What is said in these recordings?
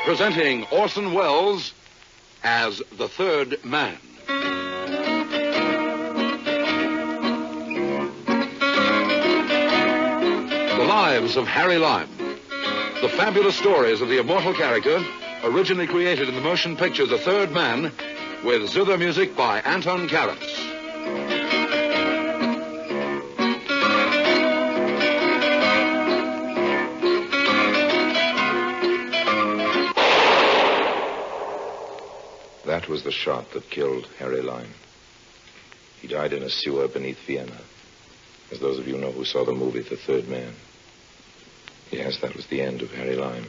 Presenting Orson Welles as the Third Man. The Lives of Harry Lime. The fabulous stories of the immortal character, originally created in the motion picture The Third Man, with zither music by Anton Karas. That was the shot that killed Harry Lime. He died in a sewer beneath Vienna, as those of you know who saw the movie The Third Man. Yes, that was the end of Harry Lime.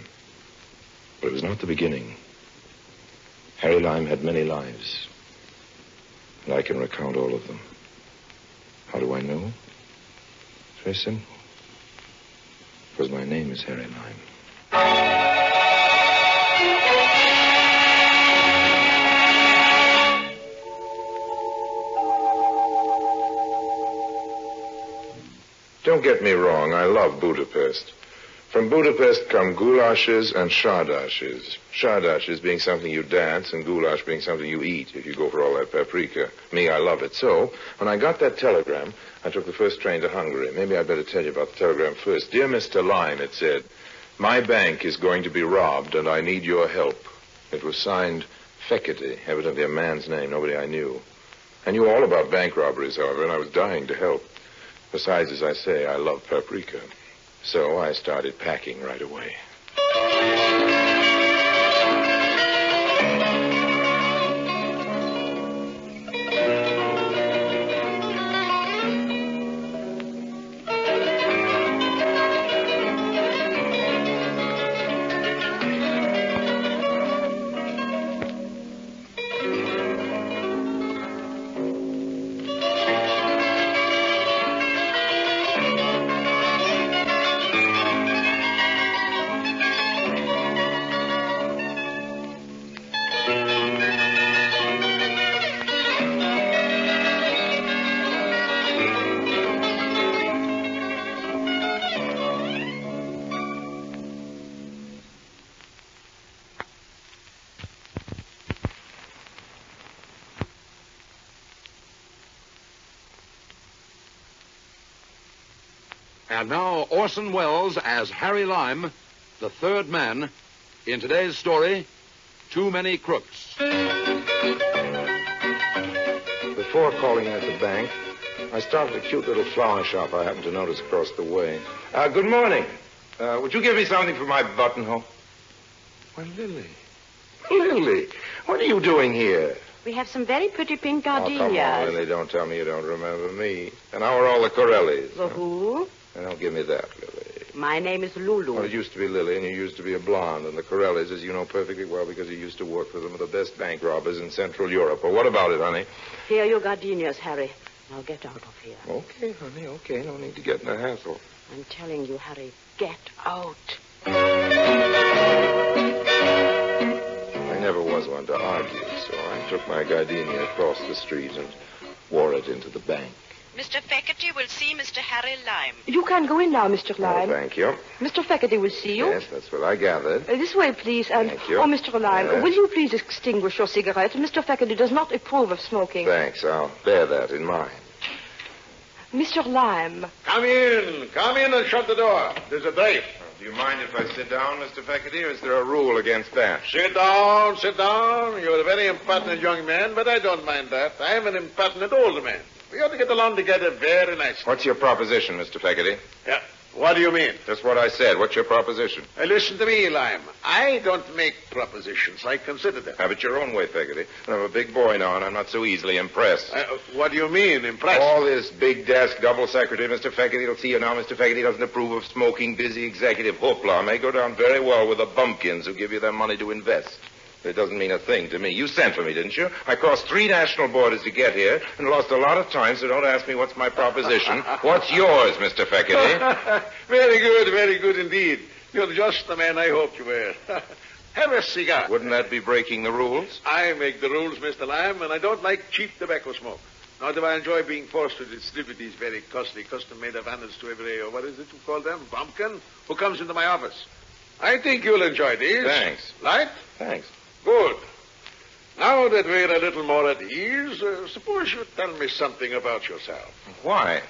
But it was not the beginning. Harry Lime had many lives, and I can recount all of them. How do I know? It's very simple. Because my name is Harry Lime. Don't get me wrong, I love Budapest. From Budapest come goulashes and shardashes. Shardashes being something you dance and goulash being something you eat if you go for all that paprika. Me, I love it. So, when I got that telegram, I took the first train to Hungary. Maybe I'd better tell you about the telegram first. Dear Mr. Lime, it said, my bank is going to be robbed and I need your help. It was signed Fekete, evidently a man's name, nobody I knew. I knew all about bank robberies, however, and I was dying to help. Besides, as I say, I love paprika. So I started packing right away. And now Orson Welles as Harry Lime, the Third Man, in today's story, Too Many Crooks. Before calling at the bank, I stopped at a cute little flower shop I happened to notice across the way. Good morning. Would you give me something for my buttonhole? Why, Lily. Lily, what are you doing here? We have some very pretty pink Oh, gardenias. come on, Lily, don't tell me you don't remember me. And how are all the Corellis? The who? Don't give me that, Lily. My name is Lulu. Well, it used to be Lily, and you used to be a blonde. And the Corellis, as you know perfectly well, because you used to work for them, are the best bank robbers in Central Europe. Well, what about it, honey? Here are your gardenias, Harry. Now get out of here. Okay, honey, okay. No need to get in a hassle. I'm telling you, Harry, get out. I never was one to argue, so I took my gardenia across the street and wore it into the bank. Mr. Fekete will see Mr. Harry Lime. You can go in now, Mr. Lime. Oh, thank you. Mr. Fekete will see you. Yes, that's what I gathered. This way, please. And, Thank you. Oh, Mr. Lime, Yes. will you please extinguish your cigarette? Mr. Fekete does not approve of smoking. Thanks, I'll bear that in mind. Mr. Lime. Come in and shut the door. There's a draft. Do you mind if I sit down, Mr. Fekete, or is there a rule against that? Sit down. You're a very impertinent young man, but I don't mind that. I am an impertinent older man. We ought to get along together very nicely. What's your proposition, Mr. Fekete? Yeah. What do you mean? Just what I said. What's your proposition? Listen to me, Lime. I don't make propositions. I consider them. Have it your own way, Fekete. I'm a big boy now, and I'm not so easily impressed. What do you mean, impressed? All this big desk, double secretary, Mr. Fekete, will see you now. Mr. Fekete doesn't approve of smoking, busy executive hoopla. May go down very well with the bumpkins who give you their money to invest. It doesn't mean a thing to me. You sent for me, didn't you? I crossed 3 national borders to get here and lost a lot of time, so don't ask me what's my proposition. What's yours, Mr. Fekete? Very good indeed. You're just the man I hoped you were. Have a cigar. Wouldn't that be breaking the rules? I make the rules, Mr. Lime, and I don't like cheap tobacco smoke. Nor do I enjoy being forced to distribute these very costly custom-made Havanas to every, what is it you call them, bumpkin, who comes into my office. I think you'll enjoy these. Thanks. Light? Thanks. Good. Now that we're a little more at ease, suppose you tell me something about yourself. Why?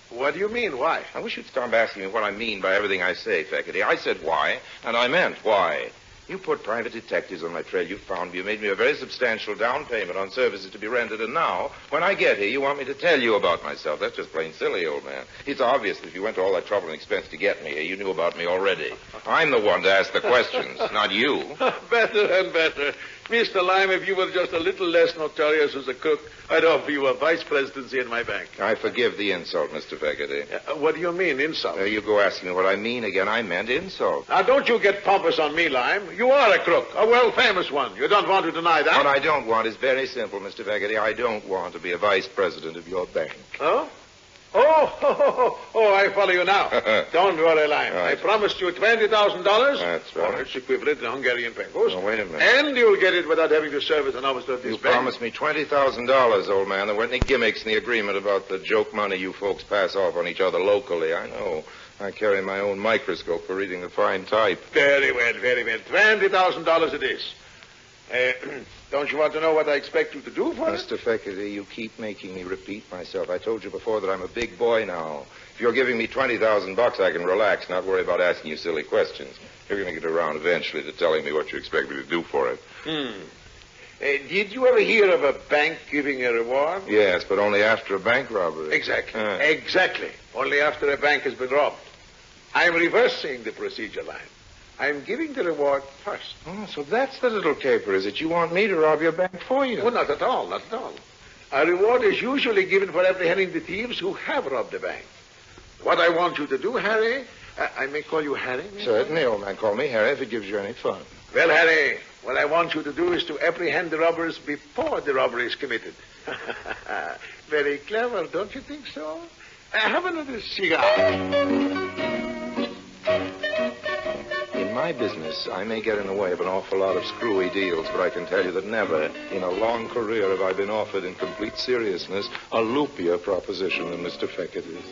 What do you mean, why? I wish you'd stop asking me what I mean by everything I say, Feckety. I said why, and I meant why. You put private detectives on my trail. You found me. You made me a very substantial down payment on services to be rendered. And now, when I get here, you want me to tell you about myself. That's just plain silly, old man. It's obvious that if you went to all that trouble and expense to get me here, you knew about me already. I'm the one to ask the questions, not you. Better and better. Mr. Lime, if you were just a little less notorious as a crook, I'd offer you a vice presidency in my bank. I forgive the insult, Mr. Feckety. What do you mean, insult? You go asking me what I mean again. I meant insult. Now, don't you get pompous on me, Lime. You are a crook, a world-famous one. You don't want to deny that? What I don't want is very simple, Mr. Feckety. I don't want to be a vice president of your bank. Oh? Oh, I follow you now. Don't worry, Lime. Right. I promised you $20,000. That's right. Or its equivalent in Hungarian pesos. Oh, wait a minute. And you'll get it without having to serve as an officer of this You bank. promised me $20,000, old man. There weren't any gimmicks in the agreement about the joke money you folks pass off on each other locally. I know. I carry my own microscope for reading the fine type. Very well, very well. $20,000 it is. Don't you want to know what I expect you to do for it? Mr. Feckety, you keep making me repeat myself. I told you before that I'm a big boy now. If you're giving me $20,000, I can relax, not worry about asking you silly questions. You're going to get around eventually to telling me what you expect me to do for it. Did you ever hear of a bank giving a reward? Yes, but only after a bank robbery. Exactly. Exactly. Only after a bank has been robbed. I'm reversing the procedure line. I'm giving the reward first. Oh, so that's the little caper, is it? You want me to rob your bank for you? Oh, not at all, not at all. A reward is usually given for apprehending the thieves who have robbed the bank. What I want you to do, Harry, I may call you Harry? Certainly, old man. Call me Harry if it gives you any fun. Well, Harry, what I want you to do is to apprehend the robbers before the robbery is committed. Very clever, don't you think so? Have another cigar. In my business, I may get in the way of an awful lot of screwy deals, but I can tell you that never in a long career have I been offered in complete seriousness a loopier proposition than Mr. Feckety's.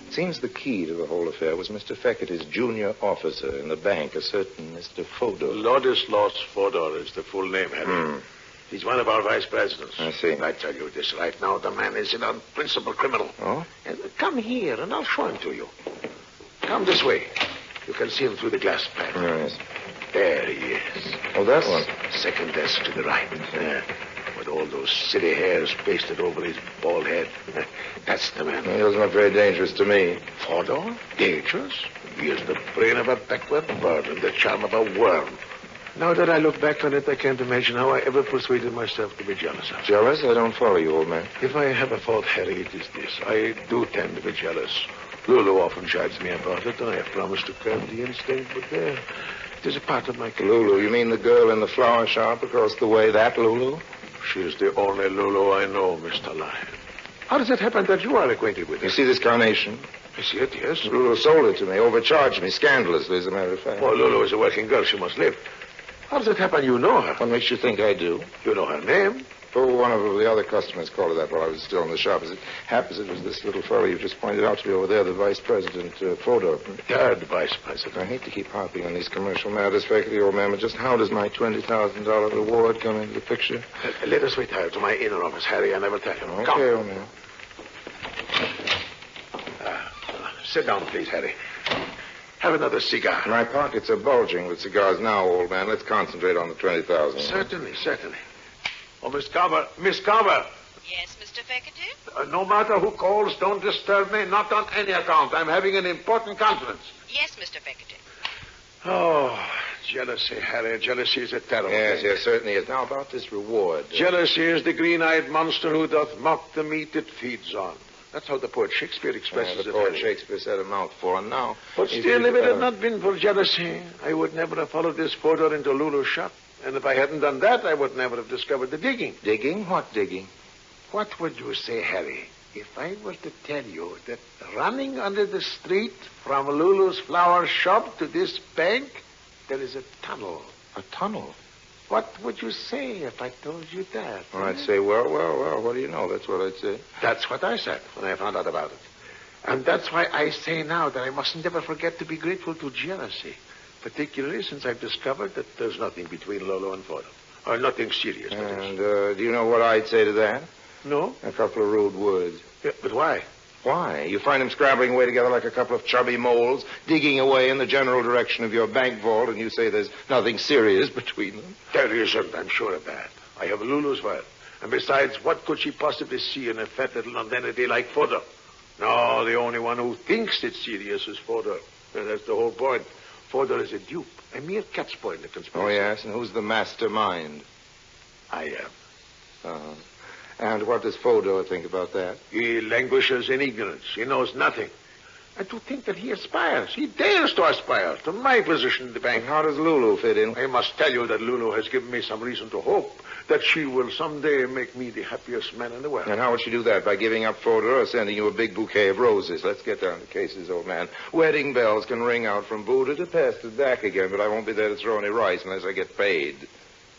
It seems the key to the whole affair was Mr. Feckety's junior officer in the bank, a certain Mr. Fodor. Ladislaus Fodor is the full name, Harry. He's one of our vice presidents. I see. I tell you this right now, the man is an unprincipled criminal. Oh? And come here, and I'll show him to you. Come this way. You can see him through the glass panel. Yes. There he is. Oh, that one. Second desk to the right. With all those silly hairs pasted over his bald head. That's the man. He doesn't look very dangerous to me. Fodor? Dangerous? He has the brain of a backward bird and the charm of a worm. Now that I look back on it, I can't imagine how I ever persuaded myself to be jealous of him. Jealous? I don't follow you, old man. If I have a fault, Harry, it is this. I do tend to be jealous. Lulu often chides me about it, and I have promised to curb the instinct, but it is a part of my character. Lulu? You mean the girl in the flower shop across the way, that Lulu? She is the only Lulu I know, Mr. Lyon. How does it happen that you are acquainted with her? You see this carnation? I see it, yes. Lulu sold it to me, overcharged me, scandalously, as a matter of fact. Well, Lulu is a working girl. She must live. How does it happen you know her? What makes you think I do? You know her name? Oh, one of the other customers called her that while I was still in the shop. As it happens, it was this little fellow you just pointed out to me over there, the vice president, Fodor. Third vice president. I hate to keep harping on these commercial matters, Faculty, old man, but just how does my $20,000 reward come into the picture? Let us retire to my inner office, Harry. I never tell you. Okay, Come. old man. Sit down, please, Harry. Have another cigar. My pockets are bulging with cigars now, old man. Let's concentrate on the $20,000. Certainly, certainly. Oh, Miss Carver. Miss Carver. Yes, Mr. Feckerty? No matter who calls, don't disturb me. Not on any account. I'm having an important conference. Yes, Mr. Feckerty. Oh, jealousy, Harry. Jealousy is a terrible Yes, thing. yes, certainly is. Now, about this reward. Jealousy is the green-eyed monster who doth mock the meat it feeds on. That's how the poet Shakespeare expresses the it. poet Harry. Shakespeare said a mouthful, and now... But still, if it had not been for jealousy, I would never have followed this Fodor into Lulu's shop. And if I hadn't done that, I would never have discovered the digging. Digging? What digging? What would you say, Harry, if I were to tell you that running under the street from Lulu's flower shop to this bank, there is a tunnel? A tunnel? What would you say if I told you that? Well, I'd say, well, what do you know? That's what I'd say. That's what I said when I found out about it. And that's why I say now that I mustn't ever forget to be grateful to jealousy. Particularly since I've discovered that there's nothing between Lolo and Fodor. Or nothing serious. And do you know what I'd say to that? No? A couple of rude words. Yeah, but why? Why? You find them scrabbling away together like a couple of chubby moles, digging away in the general direction of your bank vault, and you say there's nothing serious between them? There isn't, I'm sure of that. I have Lulu's file. And besides, what could she possibly see in a fat little nonentity like Fodor? No, the only one who thinks it's serious is Fodor. And that's the whole point. Fodor is a dupe, a mere cat's paw in the conspiracy. Oh, yes? And who's the mastermind? I am. Uh-huh. And what does Fodor think about that? He languishes in ignorance. He knows nothing. And to think that he aspires, he dares to aspire to my position in the bank. And how does Lulu fit in? I must tell you that Lulu has given me some reason to hope that she will someday make me the happiest man in the world. And how would she do that? By giving up Fodor or sending you a big bouquet of roses? Let's get down to cases, old man. Wedding bells can ring out from Buda to Pest and back again, but I won't be there to throw any rice unless I get paid.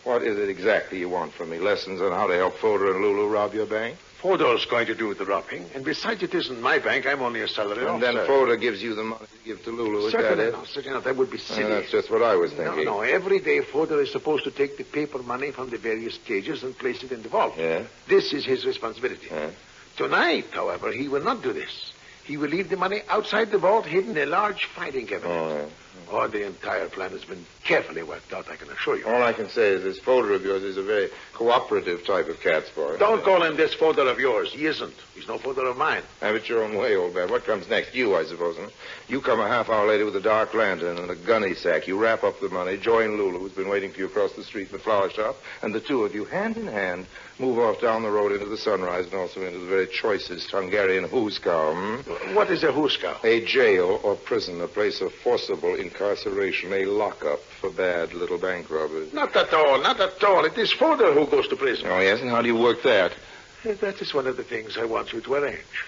What is it exactly you want from me? Lessons on how to help Fodor and Lulu rob your bank? Fodor's going to do the robbing, and besides, it isn't my bank. I'm only a salary And officer. then Fodor gives you the money to give to Lulu, is that Certainly it? not. Certainly not. That would be silly. That's just what I was thinking. No. Every day, Fodor is supposed to take the paper money from the various cages and place it in the vault. Yeah? This is his responsibility. Yeah. Tonight, however, he will not do this. He will leave the money outside the vault, hidden in a large filing cabinet. Oh, yeah. Oh, the entire plan has been carefully worked out, I can assure you. All I can say is this Fodor of yours is a very cooperative type of cat's paw. Don't call him this Fodor of yours. He isn't. He's no Fodor of mine. Have it your own way, old man. What comes next? You, I suppose, huh? You come a half hour later with a dark lantern and a gunny sack. You wrap up the money, join Lulu, who's been waiting for you across the street in the flower shop, and the two of you, hand in hand, move off down the road into the sunrise and also into the very choicest Hungarian hooskow. What is a hooskow? A jail or prison, a place of forcible incarceration, a lockup for bad little bank robbers. Not at all, not at all. It is Fodor who goes to prison. Oh, yes? And how do you work that? That is one of the things I want you to arrange.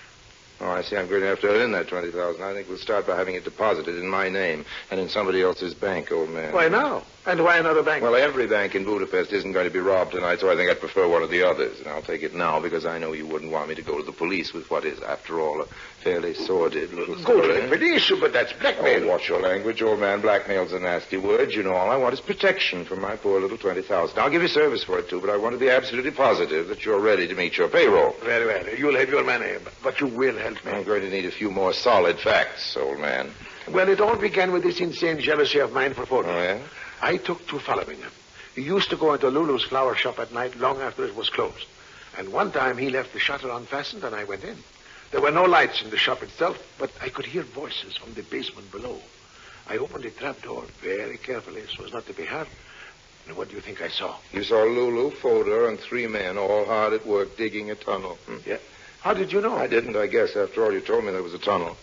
Oh, I see. I'm going to have to earn that $20,000. I think we'll start by having it deposited in my name and in somebody else's bank, old man. Why now? And why another bank? Well, every bank in Budapest isn't going to be robbed tonight, so I think I'd prefer one of the others. And I'll take it now because I know you wouldn't want me to go to the police with what is, after all, a fairly sordid little Go story. to the police, but that's blackmail. Oh, watch your language, old man. Blackmail's a nasty word. You know, all I want is protection for my poor little $20,000. I'll give you service for it, too, but I want to be absolutely positive that you're ready to meet your payroll. Very well. You'll have your money, but you will help me. I'm going to need a few more solid facts, old man. Well, it all began with this insane jealousy of mine for Fodor. Oh, yeah? I took to following him. He used to go into Lulu's flower shop at night long after it was closed. And one time he left the shutter unfastened and I went in. There were no lights in the shop itself, but I could hear voices from the basement below. I opened the trapdoor very carefully so as not to be heard. And what do you think I saw? You saw Lulu, Fodor, and 3 men all hard at work digging a tunnel. Yeah. How did you know? I didn't, I guess. After all, you told me there was a tunnel.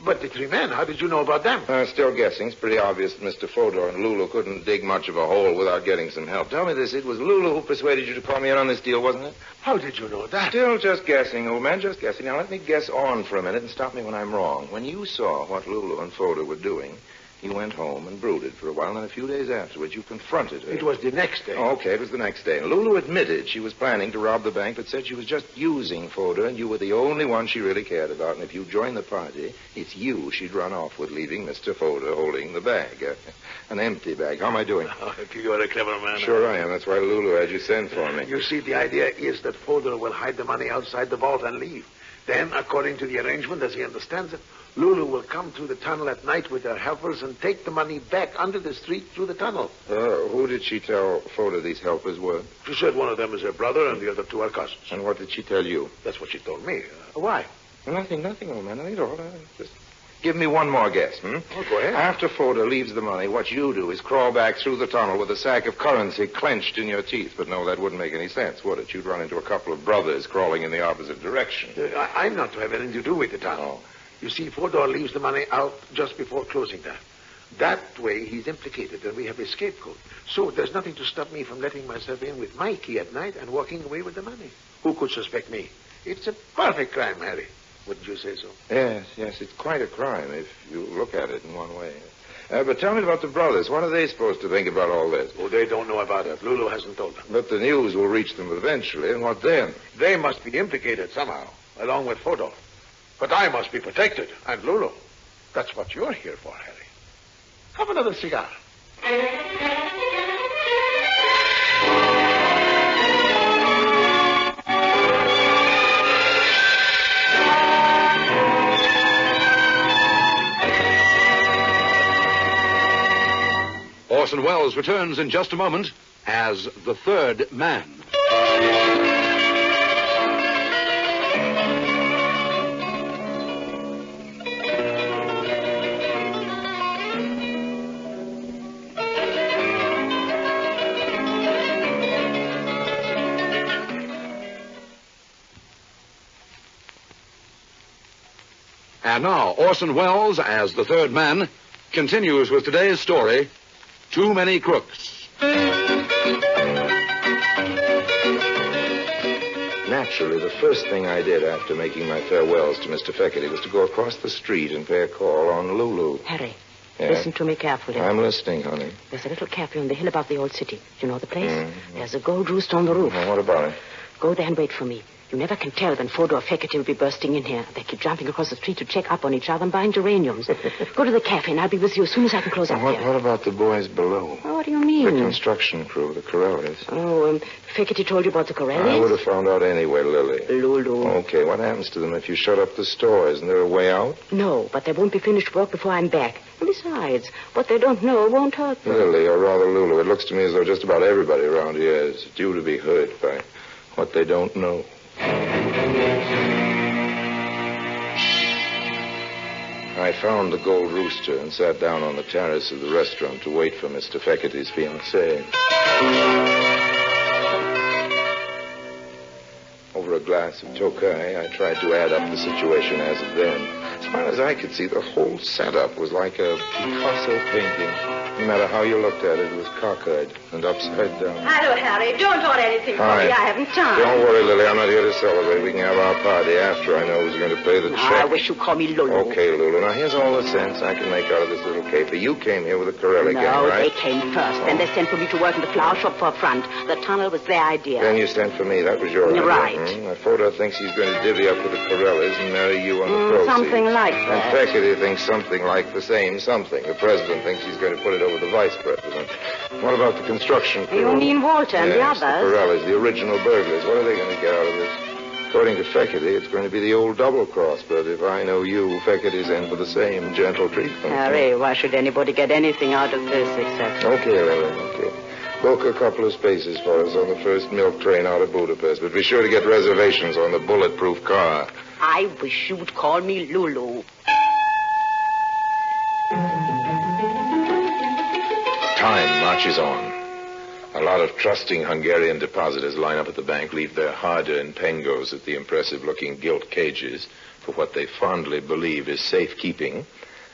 But the 3 men, how did you know about them? Still guessing. It's pretty obvious that Mr. Fodor and Lulu couldn't dig much of a hole without getting some help. Tell me this. It was Lulu who persuaded you to call me in on this deal, wasn't it? How did you know that? Still just guessing, old man, just guessing. Now, let me guess on for a minute and stop me when I'm wrong. When you saw what Lulu and Fodor were doing, you went home and brooded for a while, and then a few days afterwards you confronted her. It was the next day. Oh, okay, it was the next day. And Lulu admitted she was planning to rob the bank, but said she was just using Fodor, and you were the only one she really cared about. And if you joined the party, it's you she'd run off with, leaving Mr. Fodor holding the bag. An empty bag. How am I doing? Oh, you're a clever man. Sure I am. That's why Lulu had you send for me. You see, the idea is that Fodor will hide the money outside the vault and leave. Then, according to the arrangement, as he understands it, Lulu will come through the tunnel at night with her helpers and take the money back under the street through the tunnel. Who did she tell Fodor these helpers were? She said one of them is her brother and the other 2 are cousins. And what did she tell you? That's what she told me. Why? Nothing, old man. Nothing at all. Just give me one more guess, Oh, go ahead. After Fodor leaves the money, what you do is crawl back through the tunnel with a sack of currency clenched in your teeth. But no, that wouldn't make any sense, would it? You'd run into a couple of brothers crawling in the opposite direction. I'm not to have anything to do with the tunnel. You see, Fodor leaves the money out just before closing time. That way, he's implicated, and we have a scapegoat. So there's nothing to stop me from letting myself in with my key at night and walking away with the money. Who could suspect me? It's a perfect crime, Harry. Wouldn't you say so? Yes, it's quite a crime if you look at it in one way. But tell me about the brothers. What are they supposed to think about all this? Oh, they don't know about it. Lulu hasn't told them. But the news will reach them eventually, and what then? They must be implicated somehow, along with Fodor. But I must be protected, and Lulu. That's what you're here for, Harry. Have another cigar. Orson Welles returns in just a moment as the third man. And now, Orson Welles as the third man continues with today's story, Too Many Crooks. Naturally, the first thing I did after making my farewells to Mr. Feckerty was to go across the street and pay a call on Lulu. Harry, Yeah? listen to me carefully. I'm listening, honey. There's a little cafe on the hill above the old city. You know the place? There's a gold rooster on the roof. Well, what about it? Go there and wait for me. You never can tell when Fodor Feckerty will be bursting in here. They keep jumping across the street to check up on each other and buying geraniums. Go to the cafe and I'll be with you as soon as I can close up What here. about the boys below? Oh, what do you mean? The construction crew, the Corellis. Oh, Feckerty told you about the Corellis? I would have found out anyway, Lily. Lulu. Okay, what happens to them if you shut up the store? Isn't there a way out? No, but they won't be finished work before I'm back. And besides, what they don't know won't hurt them. Lily, or rather Lulu, it looks to me as though just about everybody around here is due to be hurt by what they don't know. I found the Gold Rooster and sat down on the terrace of the restaurant to wait for Mr. Feckerty's fiancée. Over a glass of Tokay, I tried to add up the situation as of then. As far as I could see, the whole setup was like a Picasso painting. No matter how you looked at it, it was cockeyed and upside down. Hello, Harry. Don't order anything for Hi. me. I haven't time. Don't worry, Lily. I'm not here to celebrate. We can have our party after I know who's going to pay the check. I wish you'd call me Lulu. Okay, Lulu. Now, here's all the sense I can make out of this little caper. You came here with a Corelli gang, No, right? they came first. Then they sent for me to work in the flower shop for a front. The tunnel was their idea. Then you sent for me. That was your idea. Right. Now, Fodor thinks he's going to divvy up with the Corellis and marry you on the proceeds. Something like And that. Feckerty thinks something like the same something. The president thinks he's going to put it over the vice president. What about the construction crew? You mean Walter and the Yes, others? the Corellis, the original burglars. What are they going to get out of this? According to Feckerty, it's going to be the old double cross. But if I know you, Feckerty's in for the same gentle treatment. Harry, why should anybody get anything out of this except... Okay, Lily, okay. Book a couple of spaces for us on the first milk train out of Budapest, but be sure to get reservations on the bulletproof car. I wish you'd call me Lulu. Time marches on. A lot of trusting Hungarian depositors line up at the bank, leave their hard-earned pengos at the impressive-looking gilt cages for what they fondly believe is safekeeping,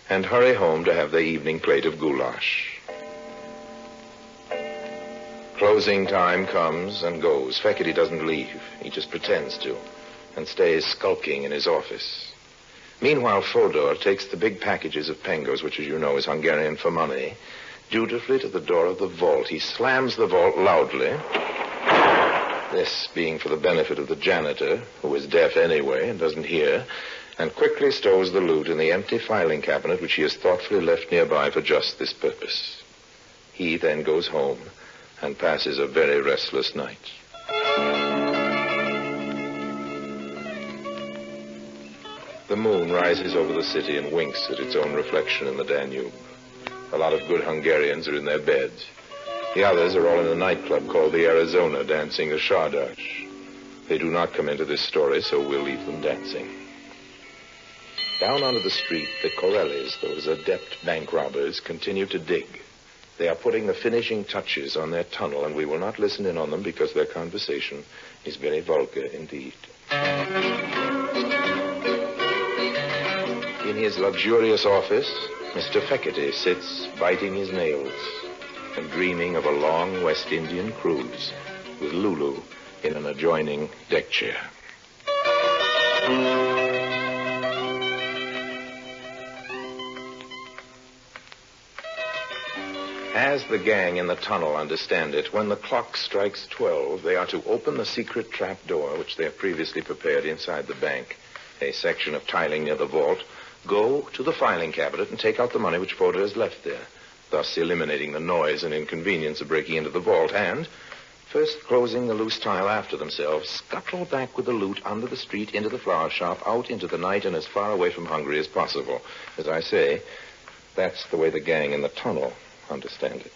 and hurry home to have their evening plate of goulash. Closing time comes and goes. Feckerty doesn't leave. He just pretends to, and stays skulking in his office. Meanwhile, Fodor takes the big packages of pengos, which, as you know, is Hungarian for money, dutifully to the door of the vault. He slams the vault loudly, this being for the benefit of the janitor, who is deaf anyway and doesn't hear, and quickly stows the loot in the empty filing cabinet which he has thoughtfully left nearby for just this purpose. He then goes home and passes a very restless night. The moon rises over the city and winks at its own reflection in the Danube. A lot of good Hungarians are in their beds. The others are all in a nightclub called the Arizona, dancing a Shardash. They do not come into this story, so we'll leave them dancing. Down onto the street, the Corellis, those adept bank robbers, continue to dig. They are putting the finishing touches on their tunnel, and we will not listen in on them because their conversation is very vulgar indeed. In his luxurious office, Mr. Feckerty sits biting his nails and dreaming of a long West Indian cruise with Lulu in an adjoining deck chair. As the gang in the tunnel understand it, when the clock strikes 12, they are to open the secret trap door which they have previously prepared inside the bank, a section of tiling near the vault, go to the filing cabinet and take out the money which Fodor has left there. thus eliminating the noise and inconvenience of breaking into the vault, and, first closing the loose tile after themselves, scuttle back with the loot under the street, into the flower shop, out into the night, and as far away from Hungary as possible. As I say, that's the way the gang in the tunnel understand it.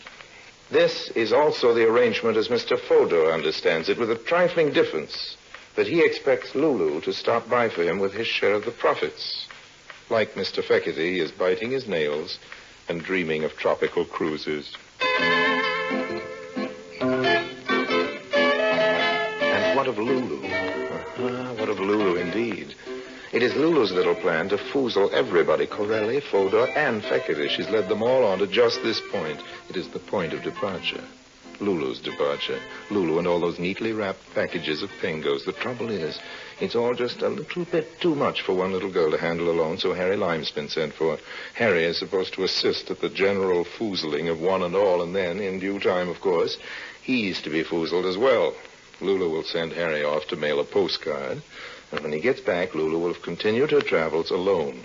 This is also the arrangement as Mr. Fodor understands it, with a trifling difference that he expects Lulu to stop by for him with his share of the profits. Like Mr. Fekete, he is biting his nails and dreaming of tropical cruises. And what of Lulu? What of Lulu, indeed? It is Lulu's little plan to foozle everybody, Corelli, Fodor, and Fekete. She's led them all on to just this point. It is the point of departure. Lulu's departure. Lulu and all those neatly wrapped packages of pingos. The trouble is, it's all just a little bit too much for one little girl to handle alone, so Harry Lime's been sent for. Harry is supposed to assist at the general foozling of one and all, and then, in due time, of course, he's to be foozled as well. Lulu will send Harry off to mail a postcard, and when he gets back, Lulu will have continued her travels alone,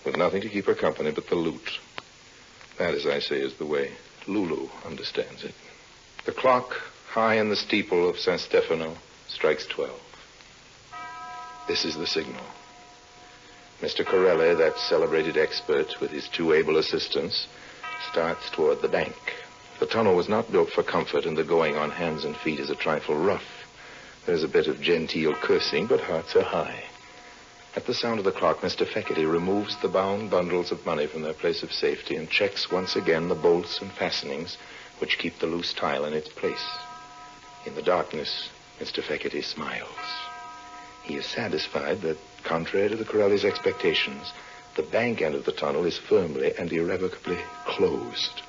with nothing to keep her company but the loot. That, as I say, is the way Lulu understands it. The clock, high in the steeple of San Stefano, strikes 12. This is the signal. Mr. Corelli, that celebrated expert, with his 2 able assistants, starts toward the bank. The tunnel was not built for comfort, and the going on hands and feet is a trifle rough. There's a bit of genteel cursing, but hearts are high. At the sound of the clock, Mr. Fekete removes the bound bundles of money from their place of safety and checks once again the bolts and fastenings which keep the loose tile in its place. In the darkness, Mr. Fekete smiles. He is satisfied that, contrary to the Corelli's expectations, the bank end of the tunnel is firmly and irrevocably closed.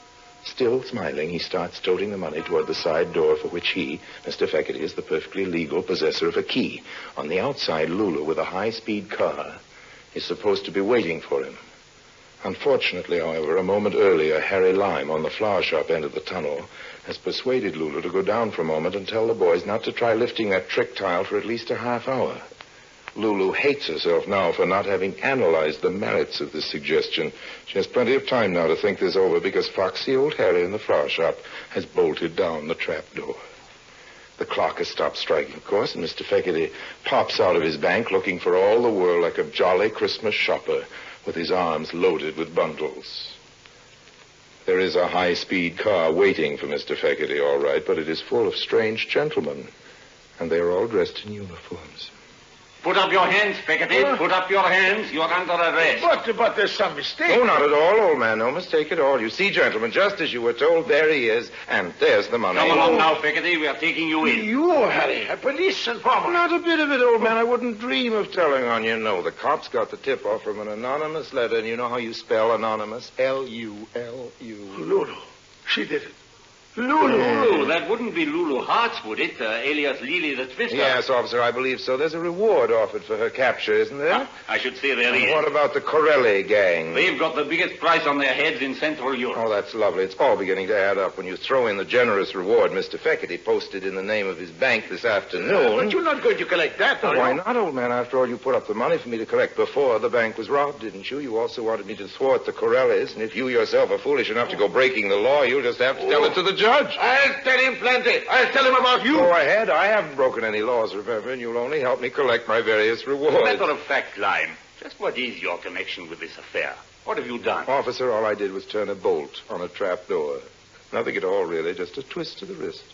Still smiling, he starts toting the money toward the side door for which he, Mr. Fekete, is the perfectly legal possessor of a key. On the outside, Lulu, with a high-speed car, is supposed to be waiting for him. Unfortunately, however, a moment earlier, Harry Lime, on the flower shop end of the tunnel, has persuaded Lulu to go down for a moment and tell the boys not to try lifting that trick tile for at least a half hour. Lulu hates herself now for not having analyzed the merits of this suggestion. She has plenty of time now to think this over, because foxy old Harry in the flower shop has bolted down the trap door. The clock has stopped striking, of course, and Mr. Fekete pops out of his bank looking for all the world like a jolly Christmas shopper, with his arms loaded with bundles. There is a high-speed car waiting for Mr. Fekete, all right, but it is full of strange gentlemen, and they are all dressed in uniforms. Put up your hands, Fekete. Put up your hands. You're under arrest. But there's some mistake. Oh, not at all, old man. No mistake at all. You see, gentlemen, just as you were told, there he is, and there's the money. Come along now, Fekete. We are taking you in. You, Harry, a police informant. Not a bit of it, old man. I wouldn't dream of telling on you. No, the cops got the tip-off from an anonymous letter, and you know how you spell anonymous? L-U-L-U. Lulu. She did it. Lulu. That wouldn't be Lulu Hartz, would it? Alias Lily the Twister. Yes, officer, I believe so. There's a reward offered for her capture, isn't there? I should say there is. And what about the Corelli gang? They've got the biggest price on their heads in Central Europe. Oh, that's lovely. It's all beginning to add up. When you throw in the generous reward Mr. Fekete posted in the name of his bank this afternoon. But you're not going to collect that, are you? Why not, old man? After all, you put up the money for me to collect before the bank was robbed, didn't you? You also wanted me to thwart the Corellis, and if you yourself are foolish enough to go breaking the law, you'll just have to tell it to the judge. I'll tell him plenty. I'll tell him about you. Go ahead. I haven't broken any laws, remember, and you'll only help me collect my various rewards. As a matter of fact, Lime, just what is your connection with this affair? What have you done? Officer, all I did was turn a bolt on a trap door. Nothing at all, really, just a twist to the wrist.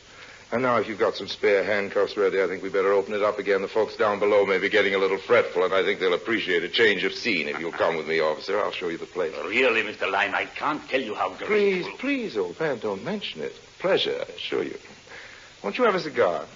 And now, if you've got some spare handcuffs ready, I think we better open it up again. The folks down below may be getting a little fretful, and I think they'll appreciate a change of scene. If you'll come with me, officer, I'll show you the place. Really, Mr. Lime, I can't tell you how grateful. Please, old man, don't mention it. Pleasure, I assure you. Won't you have a cigar?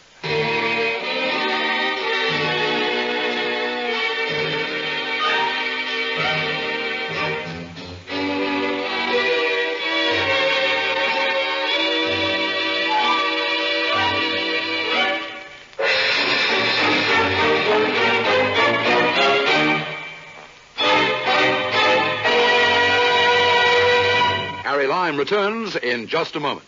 Harry Lime returns in just a moment.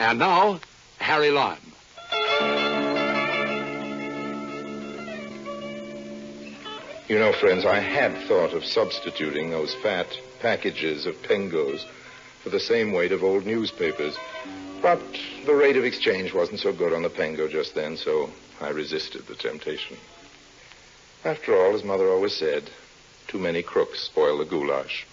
And now, Harry Lime. You know, friends, I had thought of substituting those fat packages of pengos for the same weight of old newspapers. But the rate of exchange wasn't so good on the pengo just then, so I resisted the temptation. After all, as Mother always said, too many crooks spoil the goulash.